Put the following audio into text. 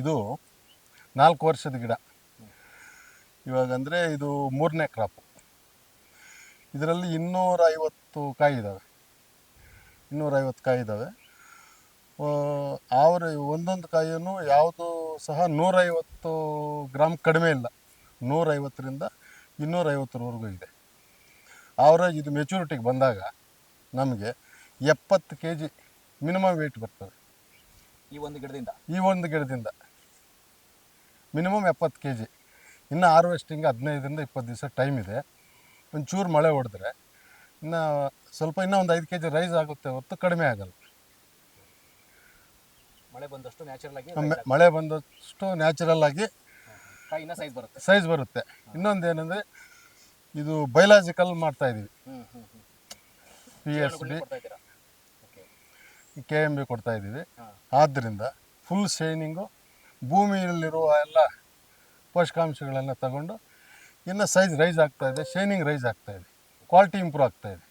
ಇದು 4 ವರ್ಷದ ಗಿಡ. ಇವಾಗ ಅಂದರೆ ಇದು 3ನೇ ಕ್ರಾಪು. ಇದರಲ್ಲಿ 250 ಕಾಯಿ ಇದ್ದಾವೆ. 250 ಕಾಯಿ ಇದ್ದಾವೆ. ಆವರೆ ಒಂದೊಂದು ಕಾಯಿಯನ್ನು ಯಾವುದು ಸಹ 150 ಗ್ರಾಮ್ ಕಡಿಮೆ ಇಲ್ಲ. 150ರಿಂದ 250ರವರೆಗೂ ಇದೆ. ಆವರೇಜ್ ಇದು ಮೆಚುರಿಟಿಗೆ ಬಂದಾಗ ನಮಗೆ 70 kg ಮಿನಿಮಮ್ ವೆಯ್ಟ್ ಬರ್ತದೆ. ಈ ಒಂದು ಗಿಡದಿಂದ ಮಿನಿಮಮ್ 70 kg. ಇನ್ನು ಹಾರ್ವೆಸ್ಟಿಂಗ್ 15ರಿಂದ 20 ದಿವಸ ಟೈಮ್ ಇದೆ. ಒಂಚೂರು ಮಳೆ ಹೊಡೆದ್ರೆ ಇನ್ನೂ ಒಂದು 5 kg ರೈಸ್ ಆಗುತ್ತೆ ಹೊರತು ಕಡಿಮೆ ಆಗಲ್ಲ. ಮಳೆ ಬಂದಷ್ಟು ನ್ಯಾಚುರಲ್ ಆಗಿ ಸೈಜ್ ಬರುತ್ತೆ. ಇನ್ನೊಂದು ಏನಂದರೆ ಇದು ಬಯಲಾಜಿಕಲ್ ಮಾಡ್ತಾಯಿದ್ದೀವಿ. PSB KMB ಕೊಡ್ತಾಯಿದ್ದೀವಿ. ಆದ್ದರಿಂದ ಫುಲ್ ಶೈನಿಂಗು, ಭೂಮಿಯಲ್ಲಿರುವ ಎಲ್ಲ ಪೋಷಕಾಂಶಗಳನ್ನು ತಗೊಂಡು ಇನ್ನು ಸೈಜ್ ರೈಸ್ ಆಗ್ತಾಯಿದೆ, ಶೈನಿಂಗ್ ರೈಸ್ ಆಗ್ತಾಯಿದೆ, ಕ್ವಾಲಿಟಿ ಇಂಪ್ರೂವ್ ಆಗ್ತಾಯಿದೆ.